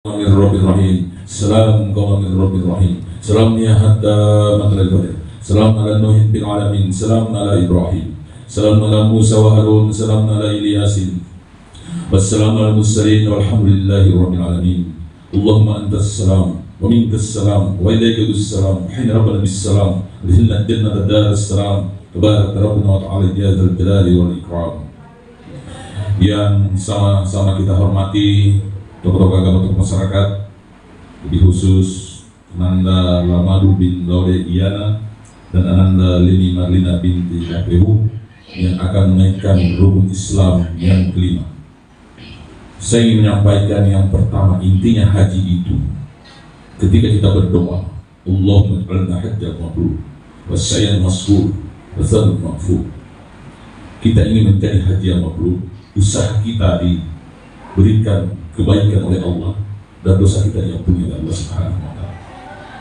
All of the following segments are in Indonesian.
Bismillahirrahmanirrahim. Salam qawmin rabbil rahim. Salam ya hatta matlal qadr. Salam ala Nuhin bin alamin. Salam ala Ibrahim. Salam ala Musa wa Harun. Salam ala Ilyasin. Wassalamu ala mursalin walhamdulillahi rabbil alamin. Allahumma antas salam wa minkas salam wa ilaika salam. Hina rabbana bis salam. Lihilna jannata daras salam. Tabarak rabbuna wa ta'ala ya dzal jalali wal ikram. Yang sama-sama kita hormati tokoh-tokoh agama, tokoh masyarakat, lebih khusus Ananda Lamadu bin Laure Iyana dan Ananda Leni Marlina binti KPU yang akan menaikkan rukun Islam yang kelima. Saya ingin menyampaikan yang pertama, intinya haji itu ketika kita berdoa, Allahumma ij'alna hajjal mabrur wa sa'yan mas'ur wa dzanbun maghfur. Kita ingin menjadi haji yang mabrur, usaha kita diberikan kebaikan oleh Allah dan dosa kita diampuni oleh Allah Subhanahu wa taala.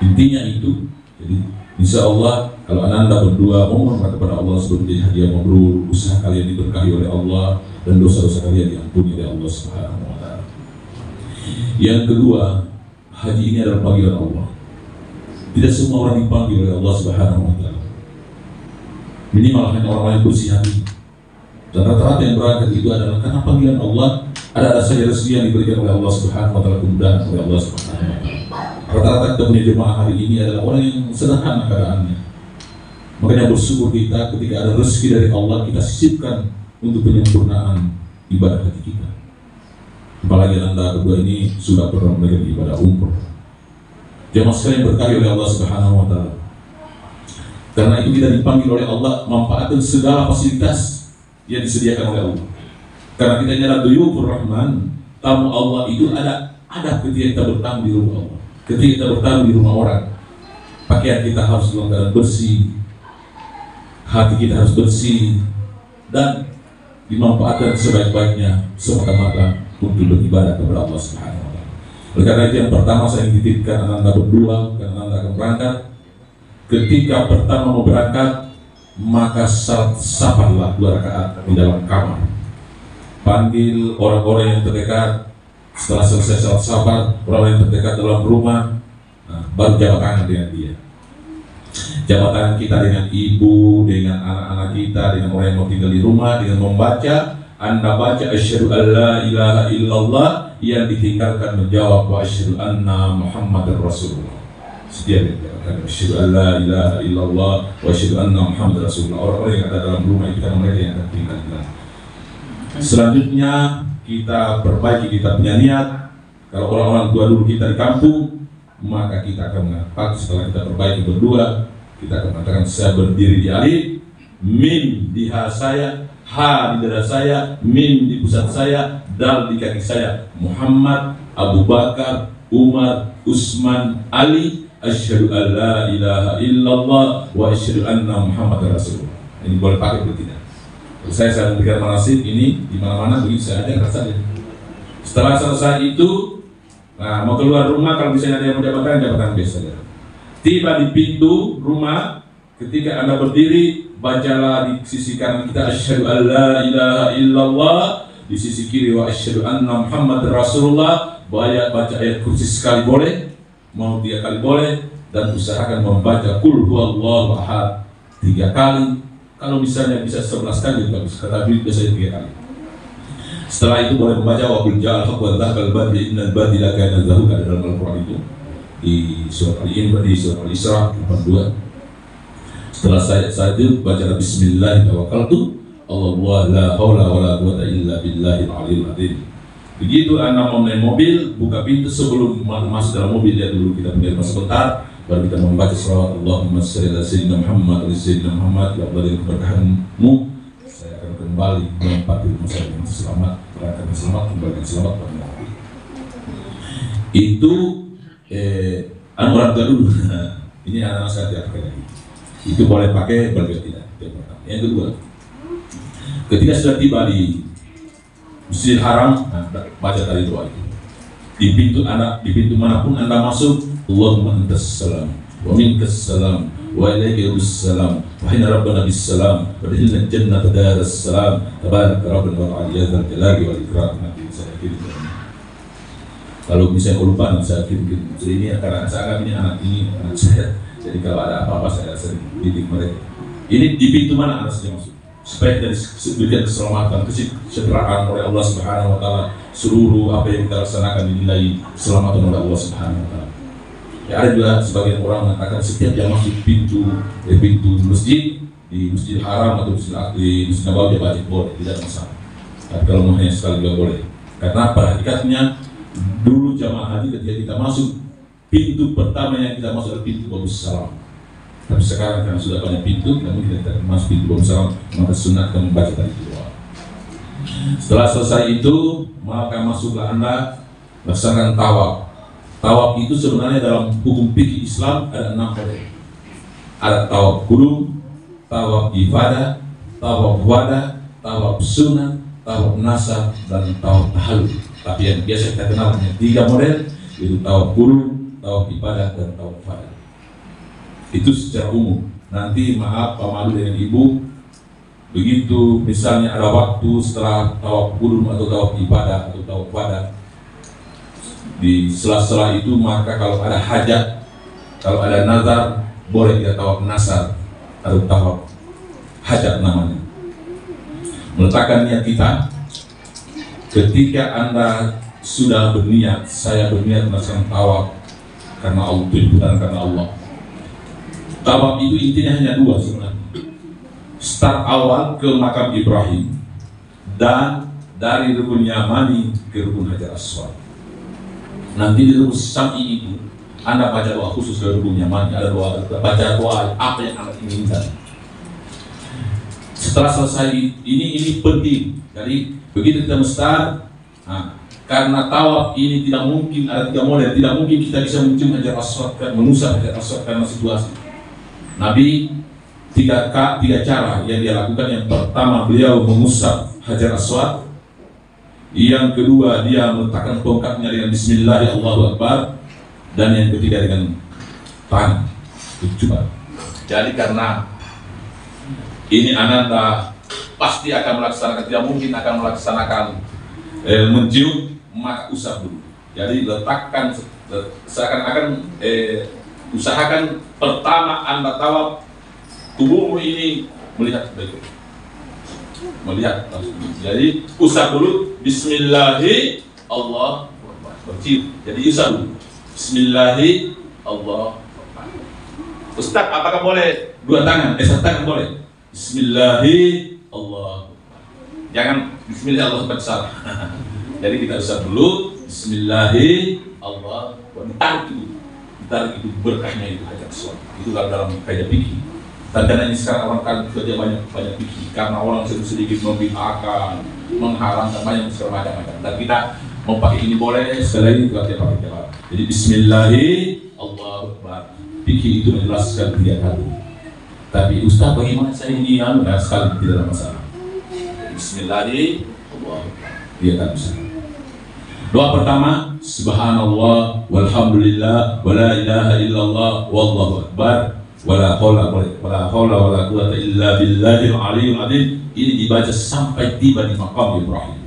Intinya itu. Jadi insya Allah kalau Ananda berdua mohon kepada Allah sebelum menjadi haji yang mabrur, usaha kalian diberkahi oleh Allah dan dosa-dosa kalian diampuni oleh Allah Subhanahu wa taala. Yang kedua, haji ini adalah panggilan Allah. Tidak semua orang dipanggil oleh Allah Subhanahu wa taala. Minimal hanya orang-orang yang bersih hati. Dan rata-rata yang berangkat itu adalah karena panggilan Allah. Ada saja rezeki yang diberikan oleh Allah Subhanahu wa taala, kemudahan oleh Allah Subhanahu wa taala. Rata-rata kita punya jemaah hari ini adalah orang yang sederhana keadaannya. Makanya bersyukur kita ketika ada rezeki dari Allah, kita sisipkan untuk penyempurnaan ibadah haji kita. Apalagi Anda berdua ini sudah pernah melakukan ibadah umroh. Jemaah sekalian berkahi oleh Allah Subhanahu wa taala. Karena itu kita dipanggil oleh Allah memanfaatkan segala fasilitas yang disediakan oleh Allah. Karena kita adalah duyufur rahman, tamu Allah itu ada ketika kita bertamu di rumah Allah. Ketika kita bertamu di rumah orang, pakaian kita harus dalam keadaan bersih, hati kita harus bersih, dan dimanfaatkan sebaik-baiknya semata-mata untuk beribadah kepada Allah Subhanahu wa taala. Oleh karena itu yang pertama saya ingin titipkan Anda berdua, karena Anda akan berangkat. Ketika pertama mau berangkat, maka sabarlah 2 rakaat di dalam kamar. Panggil orang-orang yang terdekat. Setelah selesai salat sabar, orang yang terdekat dalam rumah, baru jabat tangan dengan dia. Jabat tangan kita dengan ibu, dengan anak-anak kita, dengan orang yang mau tinggal di rumah, dengan membaca. Anda baca asyhadu alla ilaha illallah, yang ditinggalkan menjawab wa asyhadu anna Muhammadar Rasulullah. Setiap yang dikatakan asyhadu alla ilaha illallah wa asyhadu anna Muhammadar Rasulullah. Orang-orang yang ada dalam rumah itu kan mereka yang akan tinggal di dalam. Selanjutnya kita perbaiki, kita punya niat. Kalau orang-orang tua dulu kita di kampung, maka kita akan mengatakan setelah kita perbaiki berdua, kita akan mengatakan saya berdiri di alif, mim di ha saya, ha di dada saya, mim di pusat saya, dal di kaki saya. Muhammad, Abu Bakar, Umar, Utsman, Ali, asyhadu alla ilaha illallah wa asyhadu anna Muhammadar Rasulullah. Ini boleh pakai atau tidak? Saya memberikan manasik ini di mana-mana, begitu saya ajarkan saja. Setelah selesai itu, mau keluar rumah, kalau misalnya ada yang mau jabatan biasa. Tiba di pintu rumah, ketika Anda berdiri, bacalah di sisi kanan kita asyhadu alla ilaha illallah, di sisi kiri wa asyhadu anna Muhammadar Rasulullah. Baca ayat kursi sekali boleh, mau 3 kali boleh, dan usahakan membaca qul huwallahu ahad 3 kali. Kalau misalnya bisa 11 kali bagus, kata Habib biasanya 3 kali. Setelah itu boleh membaca waqul ja'al haqq wa dhahaqal batil innal batila kana zahuqa dalam Al-Qur'an itu di surat Al-Imran, di surat Al-Isra 82. Setelah saya itu baca bismillah tawakkaltu Allah la haula wala quwwata illa billahil aliyil azim. Begitu Anda mau naik mobil, buka pintu, sebelum masuk dalam mobil lihat dulu kita punya sebentar, baru kita membaca selawat Allahumma shalli ala sayyidina Muhammad wa sayyidina Muhammad. Ya Allah, dengan keberkahanmu saya akan kembali menempati rumah saya dengan selamat, berangkat selamat, kembali dengan selamat pada Nabi. Itu orang tua dulu. Ini anak-anak saya tidak pakai lagi. Itu boleh pakai, boleh tidak. Yang kedua, ketika sudah tiba di Masjidil Haram, baca tadi doa itu. Di pintu manapun Anda masuk, Allahumma antas salam wa minkas salam wa ilaika salam wa hina rabbana bis salam wa dkhilna jannata daras salam tabaraka rabbuna wa ta'ala ya dzal jalali wal ikram. Kalau misalnya aku lupa, nanti saya kirim. Jadi ini karena saya anggap ini anak saya. Jadi kalau ada apa-apa saya sering didik mereka. Ini di pintu mana anak saya masuk? Supaya kita diberikan keselamatan, kesejahteraan oleh Allah Subhanahu Wa Taala. Seluruh apa yang kita laksanakan dinilai keselamatan oleh Allah Subhanahu Wa Taala. Ya, ada juga sebagian orang mengatakan setiap yang masuk pintu masjid, di Masjidil Haram atau di Masjid Nabawi dia baca boleh, tidak masalah. Tapi kalau mau hanya sekali juga boleh. Karena pada hakikatnya dulu jamaah haji ketika kita masuk pintu pertama yang kita masuk adalah pintu Babus Salam. Tapi sekarang karena sudah banyak pintu, namun kita masuk pintu Babus Salam, maka sunat kita membaca tadi doa. Setelah selesai itu, maka masuklah Anda laksanakan tawaf. Tawaf itu sebenarnya dalam hukum fikih Islam ada 6 model. Ada tawaf qudum, tawaf ibadah, tawaf wada, tawaf sunnah, tawaf nasab, dan tawaf tahallul. Tapi yang biasa kita kenal hanya 3 model, yaitu tawaf qudum, tawaf ibadah, dan tawaf wada. Itu secara umum. Nanti maaf Pak Malu dengan Ibu, begitu misalnya ada waktu setelah tawaf qudum atau tawaf ibadah atau tawaf wada, di sela-sela itu maka kalau ada hajat, kalau ada nazar, boleh kita tawaf nasar atau tawaf hajat namanya. Meletakkan niat kita. Ketika Anda sudah berniat, saya berniat melaksanakan tawaf karena Allah, tujuan karena Allah. Tawaf itu intinya hanya 2 sebenarnya. Start awal ke makam Ibrahim dan dari rukun Yamani ke rukun Hajar Aswad. Nanti di rukun Syam'i itu Anda baca doa khusus ke rukun Yamani, ada doa, baca doa apa yang Anda inginkan. Setelah selesai ini penting. Jadi begitu kita start, karena tawaf ini tidak mungkin ada 3 model, tidak mungkin kita bisa mencium Hajar Aswad, mengusap Hajar Aswad karena situasi. Nabi 3 cara yang dia lakukan. Yang pertama beliau mengusap Hajar Aswad. Yang kedua dia meletakkan tongkatnya dengan Bismillah Allahu Akbar, dan yang ketiga dengan tangan. Coba. Jadi karena ini Ananda pasti akan melaksanakan, tidak mungkin akan melaksanakan mencium, maka usap dulu. Jadi letakkan seakan-akan usahakan pertama Anda tawaf, tubuhmu ini melihat baik. Melihat langsung. Jadi usap dulu Bismillahi Allah bercium. Jadi usap dulu Bismillahi Allah. Ustaz, apakah boleh 2 tangan? 1 tangan boleh. Bismillahi Allah. Jangan Bismillah Allah besar. Jadi kita usap dulu Bismillahi Allah. Ditarik itu berkahnya itu Hajar Aswad. Itu dalam kaidah fikih. Tandanya ini sekarang orang kan kerja banyak pikir karena orang sedikit membid'ahkan, mengharamkan banyak macam-macam. Dan kita mau pakai ini boleh, sekali lagi kita pakai tepat. Jadi Bismillahi Allahu Akbar. Pikir itu menjelaskan 3 kali. Tapi Ustaz bagaimana saya ini sekali tidak ada masalah. Bismillahi Allahu Akbar. 3 kali bisa. Doa pertama, Subhanallah walhamdulillah wala ilaha illallah wallahu akbar. Wala haula wala quwwata illa billahil aliyyil azim. Ini dibaca sampai tiba di makam Ibrahim.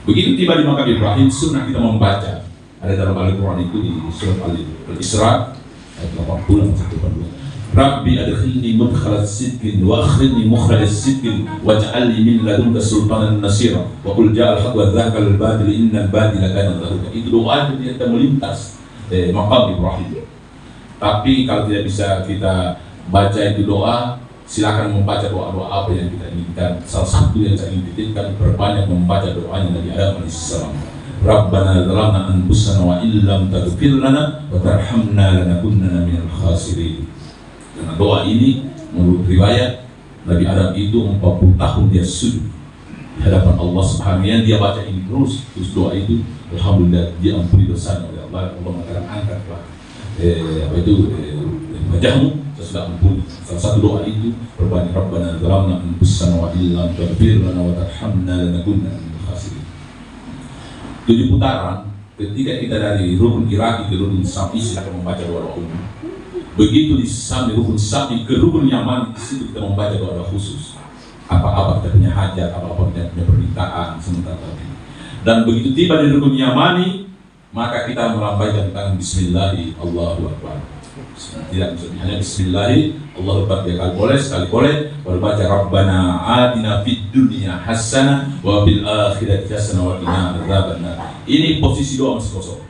Begitu tiba di makam Ibrahim, sunnah kita membaca. Ada dalam Al-Quran itu di surat Al-Isra ayat 80-82. Rabbi adkhilni mudkhala sidqin wa akhrijni mukhraj sidqin waj'alni min ladunka sultanan nasira wa qul ja'al haqq wa dhaqal al-batil innal batila kana zahuqa. Itu doa yang kita melintas makam Ibrahim. Tapi kalau tidak bisa kita baca itu doa, silakan membaca doa-doa apa yang kita inginkan. Salah satu yang saya ingin titipkan, perbanyak membaca doanya Nabi Adam alaihissalam. Rabbana zalamna anfusana wa illam taghfir lana wa tarhamna lanakunanna minal khasirin. Karena doa ini menurut riwayat Nabi Adam itu 40 tahun dia sujud di hadapan Allah Subhanahu wa taala. Dia baca ini terus doa itu, alhamdulillah dia ampuni dosanya oleh Allah. Allah mengatakan angkatlah wajahmu sesudah ampun. Salah satu doa itu perbanyak Rabbana zalamna anfusana wa illam taghfir lana wa tarhamna lanakunanna minal khasirin. 7 putaran ketika kita dari rukun Iraqi ke rukun Syam'i, silakan membaca doa umum. Begitu di rukun Syam'i ke rukun Yaman, di situ kita membaca doa khusus. Apa-apa kita punya hajat, apa-apa kita punya permintaan sementara tadi. Dan begitu tiba di rukun Yamani, maka kita melambaikan tangan Bismillahi Allahu Akbar. Tidak hanya Bismillahi Allahu Akbar 3 kali boleh, sekali boleh, baru baca Rabbana atina fid dunya hasanah wa fil akhirati hasanah wa qina adzabannar. Ini posisi doa masih kosong.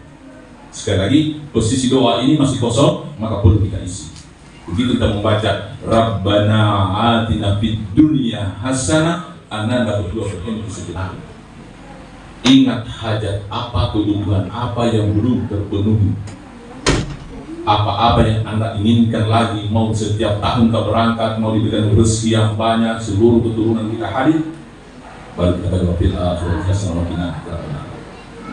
Sekali lagi, posisi doa ini masih kosong, maka perlu kita isi. Begitu kita membaca Rabbana atina fid dunya hasanah, Anda berdua berhenti sejenak. Ingat hajat apa, kebutuhan apa yang belum terpenuhi, apa-apa yang Anda inginkan lagi, mau setiap tahun kita berangkat, mau diberikan rezeki yang banyak, seluruh keturunan kita hadir, baru kita baca fil akhirati hasanah wa qina adzabannar.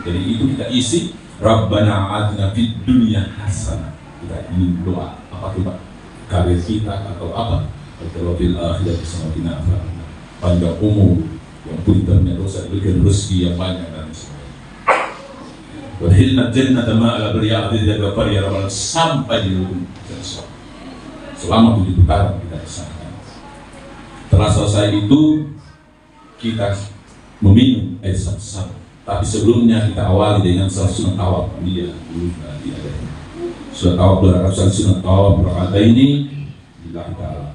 Jadi itu kita isi Rabbana atina fid dunya hasanah. Kita ingin doa apa coba? Karir kita atau apa? Kalau fil akhirati hasanah wa qina adzabannar. Panjang umur, yang pun punya dosa, diberikan rezeki yang banyak dan sebagainya. Wadkhilna jannata ma'al abriya adil ghafar ya rabbal, sampai di lubung selama 7 putaran kita kesana. Setelah selesai itu kita meminum air zam-zam. Tapi sebelumnya kita awali dengan salat sunat tawaf. Dia dulu nanti ada sunat tawaf 2 rakaat, sunat tawaf rakaat ini lillahi ta'ala.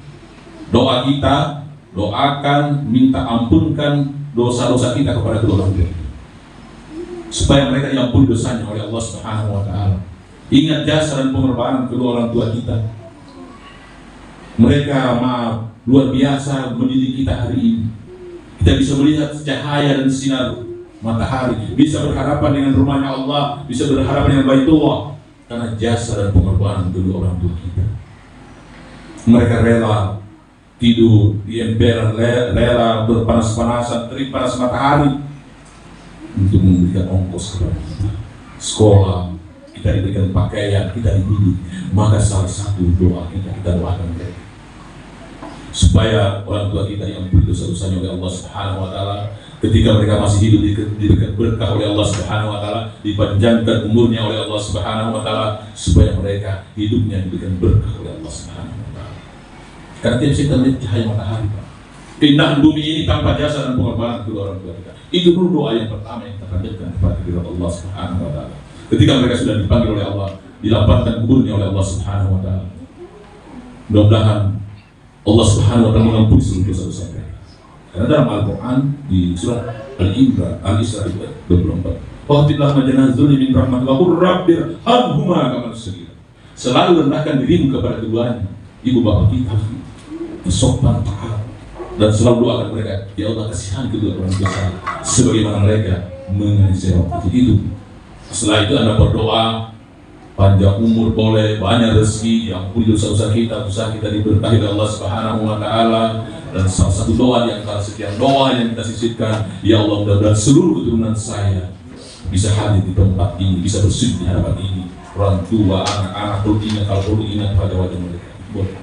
Doa kita, doakan, minta ampunkan dosa-dosa kita kepada kedua orang tua, supaya mereka diampuni dosanya oleh Allah Subhanahu wa Ta'ala. Ingat jasa dan pengorbanan kedua orang tua kita. Mereka luar biasa mendidik kita hari ini. Kita bisa melihat cahaya dan sinar matahari, bisa berhadapan dengan rumahnya Allah, bisa berhadapan dengan Baitullah, karena jasa dan pengorbanan kedua orang tua kita. Mereka rela tidur di emperan, rela berpanas-panasan, terik panas matahari untuk memberikan ongkos kepada kita. Sekolah, kita diberikan pakaian, kita dididik. Maka salah satu doa kita doakan mereka, supaya orang tua kita yang diampuni dosa-dosanya oleh Allah Subhanahu wa Ta'ala. Ketika mereka masih hidup diberikan berkah oleh Allah Subhanahu wa Ta'ala, dipanjangkan umurnya oleh Allah Subhanahu wa Ta'ala, supaya mereka hidupnya diberikan berkah oleh Allah Subhanahu wa Ta'ala. Karena tidak bisa kita melihat cahaya matahari, Pak. Keindahan bumi ini tanpa jasa dan pengorbanan kedua orang tua kita. Itu dulu doa yang pertama yang kita panjatkan kepada Allah Subhanahu wa Ta'ala. Ketika mereka sudah dipanggil oleh Allah, dilapangkan kuburnya oleh Allah Subhanahu wa Ta'ala. Mudah-mudahan Allah Subhanahu wa Ta'ala mengampuni seluruh dosa-dosa mereka. Karena dalam Al-Quran di surat Al-Imran, Al-Isra 24, "Waqtillah majana dzulmi min rahmat wa qur rabbir hamhuma kama saghira." Selalu rendahkan dirimu kepada keduanya, ibu bapak kita, bersopan taat, dan selalu doakan mereka, ya Allah kasihan kedua orang tua saya, sebagaimana mereka mengenai saya waktu itu. Setelah itu Anda berdoa, panjang umur boleh, banyak rezeki, yang pun dosa-dosa kita, usaha kita diberkahi oleh Allah Subhanahu wa Ta'ala. Dan salah satu doa di antara sekian doa yang kita sisipkan, ya Allah mudah-mudahan seluruh keturunan saya bisa hadir di tempat ini, bisa bersujud di hadapan ini. Orang tua, anak-anak perlu ingat, kalau perlu ingat pada wajah mereka. Boleh.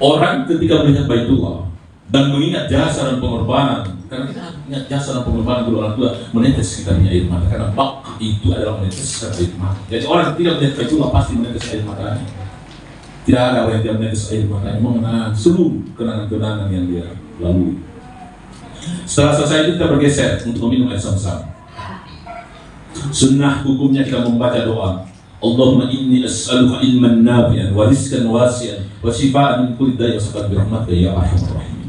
Orang ketika melihat Baitullah dan mengingat jasa dan pengorbanan, karena kita ingat jasa dan pengorbanan kedua orang tua, menetes kita punya air mata, karena bak itu adalah meneteskan air mata. Jadi orang yang tidak melihat Baitullah pasti menetes air matanya. Tidak ada orang yang tidak menetes air matanya, mengenang seluruh kenangan-kenangan yang dia lalui. Setelah selesai itu kita bergeser untuk meminum air zam-zam. Sunnah hukumnya kita membaca doa, Allahumma inni as'aluka ilman nafi'an wa rizqan wasi'an wa shifaan min kulli da'i wa saqat bi rahmatika ya arhamar rahimin.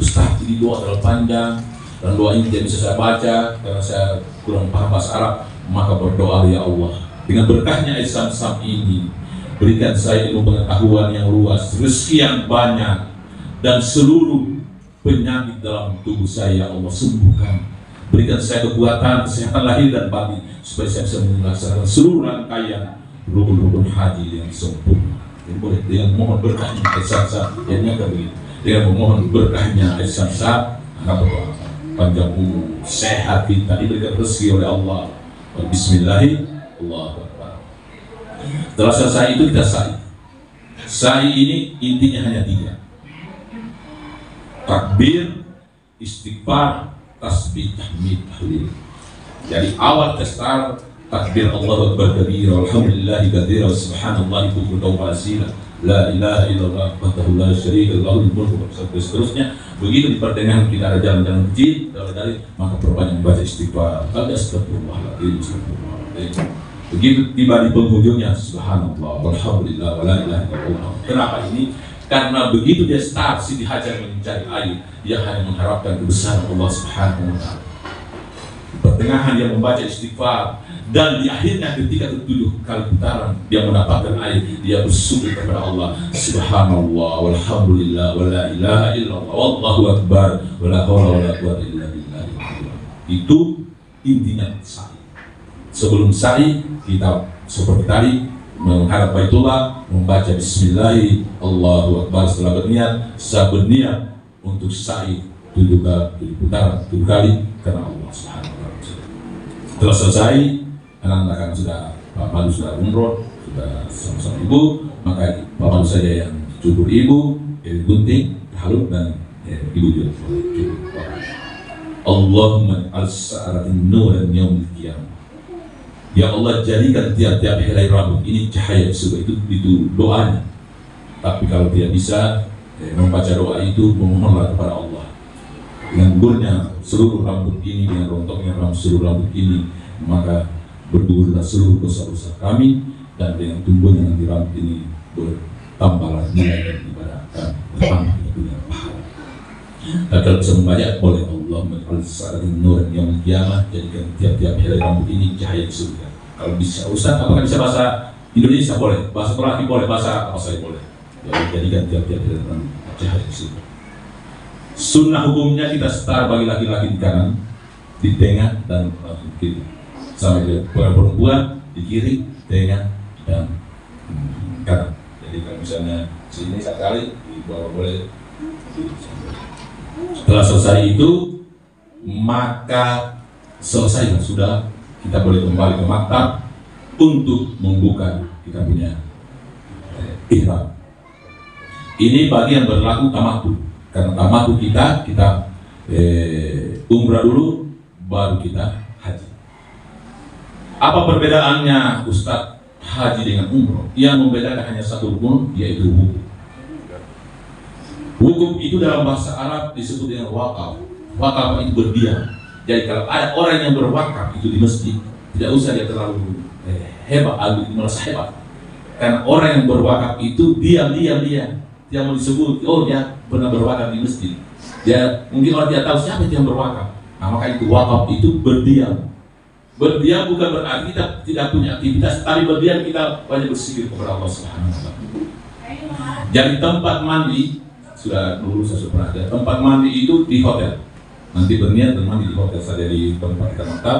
Ustaz, ini doa terlalu panjang dan doa ini tidak bisa saya baca karena saya kurang paham bahasa Arab. Maka berdoa, ya Allah, dengan berkahnya air zam-zam ini, berikan saya ilmu pengetahuan yang luas, rezeki yang banyak, dan seluruh penyakit dalam tubuh saya, ya Allah, sembuhkan. Berikan saya kekuatan, kesehatan lahir dan batin, supaya saya bisa melaksanakan seluruh rangkaian rukun-rukun haji yang sempurna. Jadi boleh dengan mohon berkahnya air zam-zam, jadinya kan begitu. Dengan memohon berkahnya air zam-zam, maka berdoa panjang umur, sehat kita, diberikan rezeki oleh Allah. Bismillahirrahmanirrahim. Allahu Akbar. Setelah selesai itu kita sa'i. Sa'i ini intinya hanya 3: takbir, istighfar, tasbih, tahmid, tahlil. Jadi awal tasar takbir Allahu Akbar kabira, walhamdulillahi katsira, wa subhanallahi bukratan wa asila, La ilaha illallah wahdahu la syarika lahu lahul mulku sampai seterusnya. Begitu di pertengahan kita ada jalan-jalan kecil dari maka perbanyak membaca istighfar. Astagfirullahaladzim, astagfirullahaladzim. Begitu tiba di penghujungnya, subhanallah, walhamdulillah, wala ilaha illallah. Kenapa ini? Karena begitu dia start Siti Hajar mencari air, dia hanya mengharapkan kebesaran Allah Subhanahu wa Ta'ala. Di pertengahan dia membaca istighfar, dan di akhirnya ketika ke-7 kali putaran dia mendapatkan air, dia bersyukur kepada Allah. Subhanallah, walhamdulillah, wala ilaha illallah, wallahu akbar, wala haula wala quwwata illa billah. Itu intinya sa'i. Sebelum sa'i kita seperti tadi menghadap Baitullah, membaca bismillahi Allahu akbar setelah berniat, berniat untuk sa'i 7 putaran 7 kali karena Allah Subhanahu wa Ta'ala. Setelah selesai, anak-anak kan sudah Pak Malu sudah umroh, sudah sama-sama ibu, maka Pak Malu saja yang cukur ibu, gunting, halus dan ibu juga cukur. Allahumma al-sa'aratin nuran yaumil qiyamah. Ya Allah, jadikan tiap-tiap helai rambut ini cahaya surga. Itu doanya. Tapi kalau tidak bisa membaca doa itu, memohonlah kepada Allah. Dengan gurnya seluruh rambut ini, dengan rontoknya seluruh rambut ini, maka bergugurlah seluruh dosa-dosa kami, dan dengan tumbuhnya nanti rambut ini bertambahlah nilai dan ibadah kami, bertambah dengan pahala. Dan kalau bisa membaca, boleh Allah al-sa'aratin nuran yaumil qiyamah, jadikan tiap-tiap helai rambut ini cahaya di surga. Kalau bisa Ustaz, apakah bisa bahasa Indonesia? Boleh, bahasa Turki boleh, bahasa apa saja boleh. Jadikan tiap-tiap helai rambut cahaya di surga. Sunnah hukumnya kita setara bagi laki-laki di kanan, di tengah, dan di kiri. Sama dengan perempuan di kiri, tengah, dan kanan. Jadi kalau misalnya sini sekali, di bawah boleh. Setelah selesai itu, maka selesai sudah, kita boleh kembali ke maktab untuk membuka kita punya ihram. Ini bagi yang berlaku tamattu. Karena tamattu kita umrah dulu, baru kita haji. Apa perbedaannya Ustadz haji dengan umrah? Yang membedakan hanya satu rukun, yaitu hukum. Hukum itu dalam bahasa Arab disebut dengan wakaf. Wakaf itu berdiam. Jadi kalau ada orang yang berwakaf itu di masjid, tidak usah dia terlalu hebat, merasa hebat. Karena orang yang berwakaf itu diam. Dia mau disebut, oh dia pernah berwakaf di masjid. Dia mungkin orang tidak tahu siapa yang berwakaf. Nah, maka itu wakaf itu berdiam. Berdiam bukan berarti kita tidak punya aktivitas, tapi berdiam kita banyak berzikir kepada Allah Subhanahu wa Ta'ala. Jadi tempat mandi sudah dulu saya sudah pernah ada. Tempat mandi itu di hotel. Nanti berniat dan mandi di hotel saja di tempat kita maktab.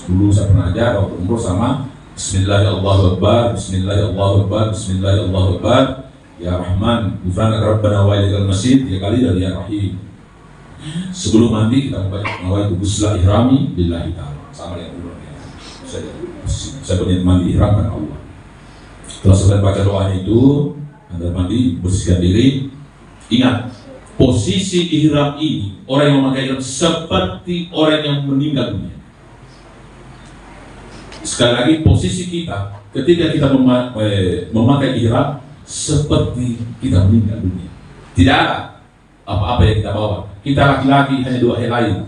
Dulu saya pernah ajar waktu umroh sama Bismillahirrahmanirrahim, Bismillahirrahmanirrahim, Bismillahirrahmanirrahim. Ya Rahman, Ghufranaka Rabbana wa ilaikal masir 3 kali dari Ya Rahim. Sebelum mandi kita membaca nawaitu ghusla ihrami billahi ta'ala. Sama dengan umroh. Saya berniat mandi ihram karena Allah. Setelah selesai baca doanya itu, Anda mandi, bersihkan diri. Ingat, posisi ihram ini orang yang memakai ihram seperti orang yang meninggal dunia. Sekali lagi, posisi kita ketika kita memakai ihram seperti kita meninggal dunia. Tidak ada apa-apa yang kita bawa. Kita laki-laki hanya 2 helai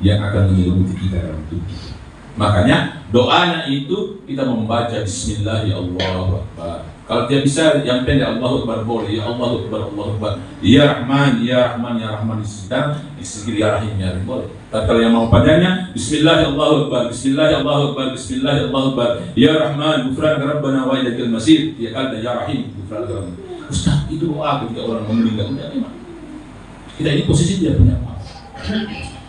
yang akan menyelimuti kita dalam tubuh kita. Makanya doanya itu kita membaca Bismillahirrahmanirrahim. Kalau dia bisa yang pendek Allahu Akbar boleh, ya Allahu Akbar, Allahu Akbar. Ya Rahman, ya Rahman, ya Rahman di sekitar ya Rahim, ya Rahim boleh. Tapi kalau yang mau panjangnya Bismillahirrahmanirrahim, Bismillahirrahmanirrahim, Bismillahirrahmanirrahim. Ya Rahman, Ghufranaka Rabbana wa ilaikal masir. Ya kali ya Rahim, Ghufranaka Rabbana. Ustaz, itu doa ketika orang meninggal dunia memang. Kita ini posisi dia punya apa?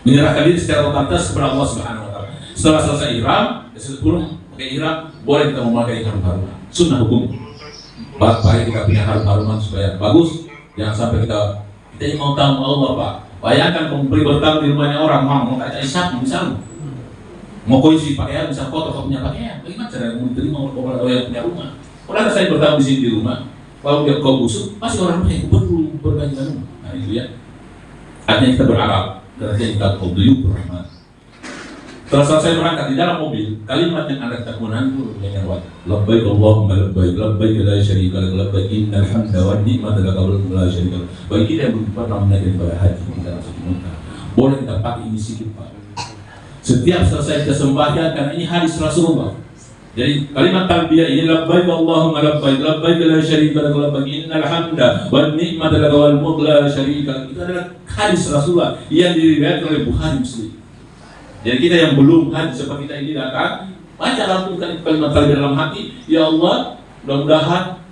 Menyerahkan diri secara totalitas kepada Allah Subhanahu wa Ta'ala. Setelah selesai ihram, sebelum pakai ihram, boleh kita memakai harum-haruman. Sunnah hukum. Baik kita punya harum-haruman supaya bagus. Jangan sampai kita ini mau tamu Allah, Pak. Bayangkan kamu beri bertamu di rumahnya orang, mau tak cari sapi misalnya. Mau koisi pakaian, bisa foto kau punya pakaian. Bagaimana cara kamu diterima oleh orang yang punya rumah? Kalau saya bertamu di sini di rumah, kalau dia kau busuk, pasti orang lain perlu berbagi rumah. Nah itu ya. Artinya kita berharap, karena kita kau duyuk rahmat. Setelah selesai berangkat di dalam mobil, kalimat yang Anda gunakan itu yang wajib. Labbaik Allahumma labbaik, labbaik la syarika lak, labbaik innal hamda wan ni'mata lak la syarika lak. Bagi kita yang belum pernah menaikkan ibadah haji kita langsung di Mekah, boleh kita pakai ini sedikit Pak. Setiap selesai kita sembahyang, karena ini hadis Rasulullah. Jadi kalimat talbiyah ini labbaik Allahumma labbaik, labbaik la syarika lak, labbaik innal hamda wan ni'mata lak wal mulku la syarika lak. Itu adalah hadis Rasulullah yang diriwayatkan oleh Bukhari Muslim. Jadi kita yang belum haji seperti kita ini datang, baca langsung kalimat talbiyah dalam hati, ya Allah, mudah-mudahan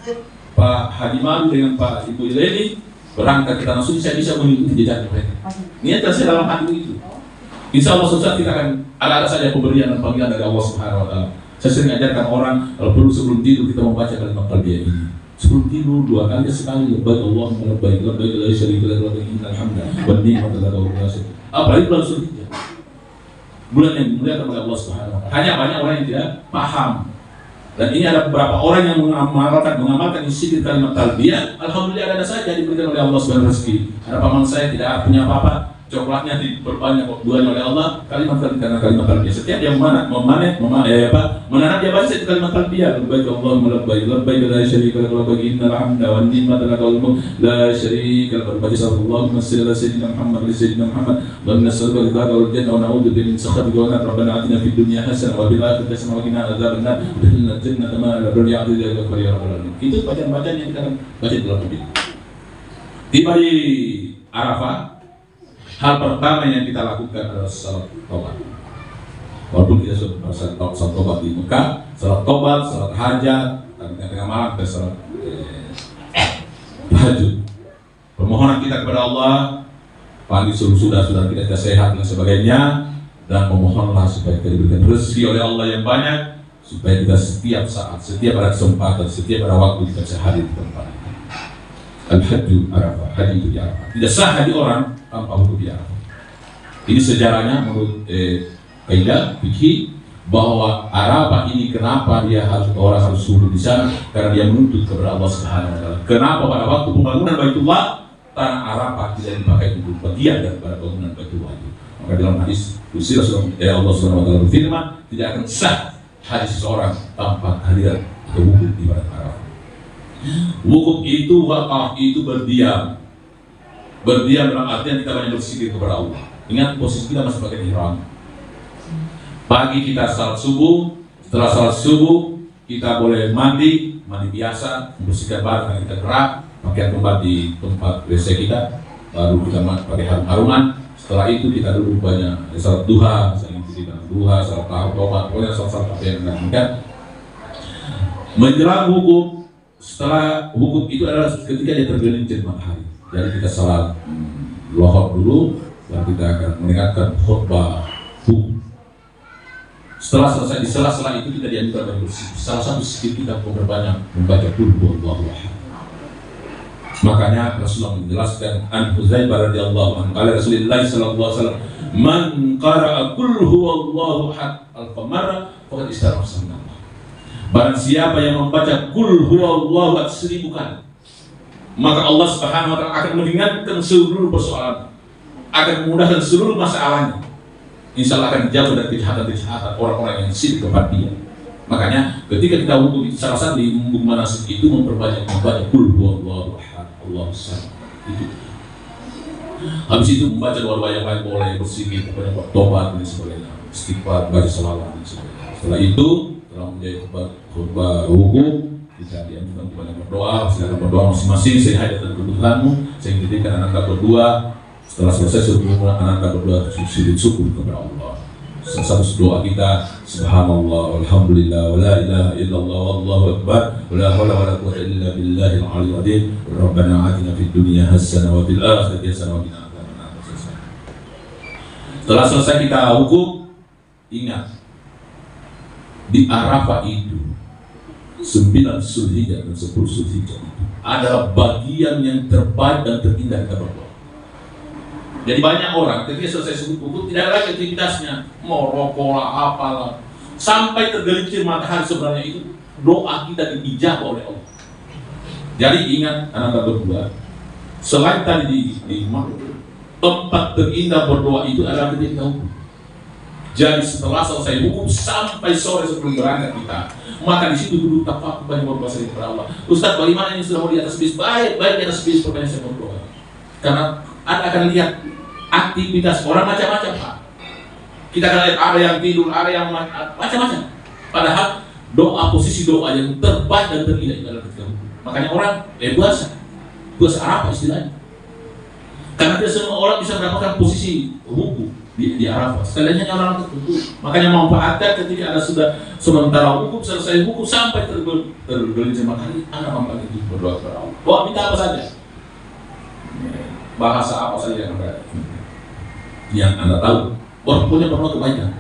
Pak Haji Maru dengan Pak Ibu Ileni berangkat kita langsung saya bisa mengikuti jejak mereka. Niat saya dalam hati itu. Insya Allah suatu saat kita akan ada saja pemberian dan panggilan dari Allah Subhanahu Wa Taala. Saya sering ajarkan orang kalau perlu sebelum tidur kita membaca kalimat talbiyah ini. Sebelum tidur 2 kali sekali, labbaik Allahumma labbaik, labbaik la syarika lak, labbaik innal hamda wan ni'mata lak wa la syarika lak. Apalagi bulan Zulhijjah, bulan yang dimuliakan oleh Allah Subhanahu Wa Taala. Hanya banyak orang yang tidak paham. Dan ini ada beberapa orang yang mengamalkan isi kalimat talbiyah. Alhamdulillah ada saja diberikan oleh Allah Subhanahu Wa Taala rezeki. Ada paman saya tidak punya apa-apa, coklatnya diperbanyak duanya oleh Allah, kalimat talbiyah. Setiap dia menanam dia baca itu kalimat talbiyah. Labbaik Allahumma labbaik, labbaik la syarika lak, labbaik innal hamda wan ni'mata lak wal mulku la syarika lak. Baca sallallahu alaihi wa sallam Muhammad li sayyidina Muhammad wa nas'aluka ridha wal jannah wa na'udzu bika min sakhatika wa nar. Rabbana atina fid dunya hasanah wa fil akhirati hasanah wa qina adzabannar. Udkhilna jannata ma'a al-abrar ya rabbal alamin. Itu bacaan-bacaan yang kita baca di dalam mobil. Tiba di Arafah, hal pertama yang kita lakukan adalah salat tobat. Walaupun kita sudah salat tobat di Mekah, salat tobat, salat hajat, tengah malam kita salat tahajud. Permohonan kita kepada Allah, pagi sudah kita sehat dan sebagainya, dan memohonlah supaya kita diberikan rezeki oleh Allah yang banyak, supaya kita setiap saat, setiap ada kesempatan, setiap ada waktu kita bisa hadir di tempat itu. Al-Hajju Arafah, haji itu di Arafah. Tidak sah haji orang tanpa wudhu di Arafah. Ini sejarahnya menurut kaidah fikih bahwa Arafah ini kenapa orang harus wudhu di sana, karena dia menuntut kepada Allah Subhanahu Wa Taala. Kenapa pada waktu pembangunan Baitullah tanah Arafah tidak dipakai untuk bagian daripada bangunan Baitullah itu. Maka dalam hadis Allah Subhanahu Wa Taala berfirman, tidak akan sah haji seseorang tanpa kehadiran atau wudhu di pada Arafah. Wukuf itu, wakaf itu berdiam dalam artian kita banyak berzikir kepada Allah. Ingat posisi kita masih pakai ihram. Pagi kita salat subuh, setelah salat subuh kita boleh mandi biasa, membersihkan badan, kita gerak, pakaian tempat di tempat WC kita, baru kita pakai harum-haruman. Setelah itu kita dulu banyak salat duha, salat taubat, pokoknya salat apa yang dilakukan. Menjelang wukuf, setelah wukuf itu adalah ketika dia tergelincir matahari. Jadi kita salat lohor dulu, dan kita akan mendengarkan khutbah wukuf. Setelah selesai di sela-sela itu kita dianjurkan bersih. Salah satu sikit kita memperbanyak membaca qul huwallahu ahad. Makanya Rasulullah menjelaskan an Hudzaifah radhiyallahu anhu, qala Rasulullah sallallahu alaihi wasallam, man qara'a qul huwallahu ahad al-marra faqad istara sunnah. Barang siapa yang membaca qul huwallahu ahad 1000 kali, maka Allah Subhanahu Wa Taala akan meringankan seluruh persoalan, akan memudahkan seluruh masalahnya. Insya Allah akan dijauh dari kejahatan orang-orang yang syirik kepada Dia. Makanya ketika kita wudhu, salah satu di wudhu manasik itu memperbanyak membaca qul huwallahu ahad, Allahus samad. Itu. Habis itu membaca doa-doa yang lain, boleh berzikir, kepada tobat dan sebagainya, istighfar, baca salawat dan sebagainya. Setelah itu, setelah menjadi khutbah wudhu, kita dianjurkan kepada berdoa. Silakan berdoa masing-masing sehingga dan kebutuhanmu, sehingga diberikan anak berdoa. Setelah selesai sebelum anak berdoa sujud syukur kepada Allah. Satu doa kita, subhanallah walhamdulillah wa la ilaha illallah wallahu akbar wa la haula wa la quwwata illa billahil aliyyil azim. Rabbana atina fid dunya hasanah wa fil akhirati hasanah wa qina adzabannar. Setelah selesai kita wukuf, ingat di Arafah itu 9 Zulhijjah dan 10 Zulhijjah itu adalah bagian yang terbaik dan terindah kita berdoa. Jadi banyak orang ketika selesai subuh wukuf tidak ada lagi aktivitasnya, mau rokok lah, apalah, sampai tergelincir matahari. Sebenarnya itu doa kita diijabah oleh Allah. Jadi ingat anak berdua, selain tadi di tempat terindah berdoa itu adalah ketika wukuf. Jadi setelah selesai wukuf sampai sore sebelum berangkat kita, maka di situ duduk tafakur banyak berpuasa kepada Allah. Ustaz, bagaimana ini sudah mau di atas bis? Baik di atas bis, pokoknya saya berdoa. Karena Anda akan lihat aktivitas orang macam-macam, Pak. Kita akan lihat ada yang tidur, ada yang macam-macam. Padahal doa, posisi doa yang terbaik dan terindah adalah ketika wukuf. Makanya orang puasa Arafah istilahnya. Karena tidak semua orang bisa mendapatkan posisi wukuf di Arafah. Sekalian orang tertentu. Makanya manfaatkan ketika Anda sudah sementara wukuf, selesai wukuf sampai tergelincir matahari, Anda manfaatkan itu berdoa kepada Allah. Doa minta apa saja, bahasa apa saja yang Anda tahu. Orang punya berdoa kebaikan.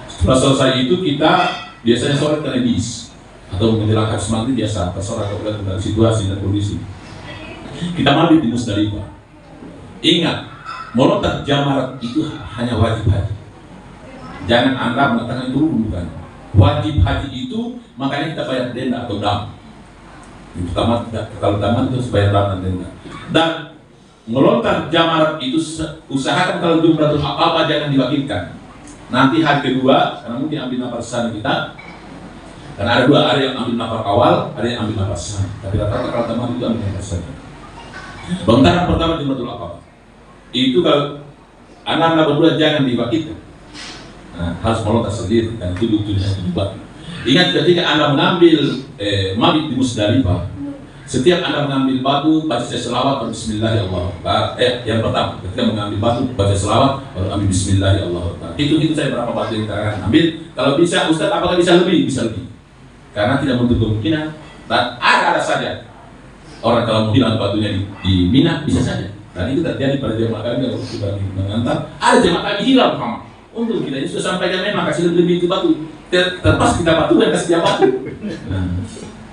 Setelah selesai itu kita biasanya sore ke bis atau menjelang habis maghrib biasa terserah kepada tentang situasi dan kondisi. Kita mandi di Musdalifah. Ingat, melontar jamarat itu hanya wajib haji. Jangan Anda mengatakan itu bukan. Wajib haji itu makanya kita bayar denda atau dam. Pertama, kalau dam itu bayar dam dan denda. Dan melontar jamarat itu usahakan kalau jumratul aqabah jangan diwakilkan. Nanti hari kedua, karena mungkin ambil nafas sana kita. Karena ada dua, ada yang ambil nafas awal, ada yang ambil nafas sana. Tapi rata-rata kalau teman itu ambil nafas sana. Lontaran pertama jumratul aqabah. Itu kalau anak-anak berdua jangan diwakilkan. Nah, harus melontar sendiri dan itu butuhnya dibuat. Ingat ketika Anda mengambil mabit di Musdalifah, setiap Anda mengambil batu baca selawat Bismillahirrahmanirrahim. Yang pertama ketika mengambil batu baca selawat baru ambil Bismillahirrahmanirrahim. Itu saya berapa batu yang kita akan ambil. Kalau bisa Ustaz, apakah bisa lebih? Bisa lebih. Karena tidak menutup kemungkinan dan ada saja orang kalau mau bilang batunya di Mina bisa saja. Dan itu terjadi pada jemaah kami yang sudah mengantar. Ada jemaah kami hilang, Muhammad. Untuk kita ini sudah sampaikan memang kasih lebih itu batu. Terpas kita batu dan kasih dia batu.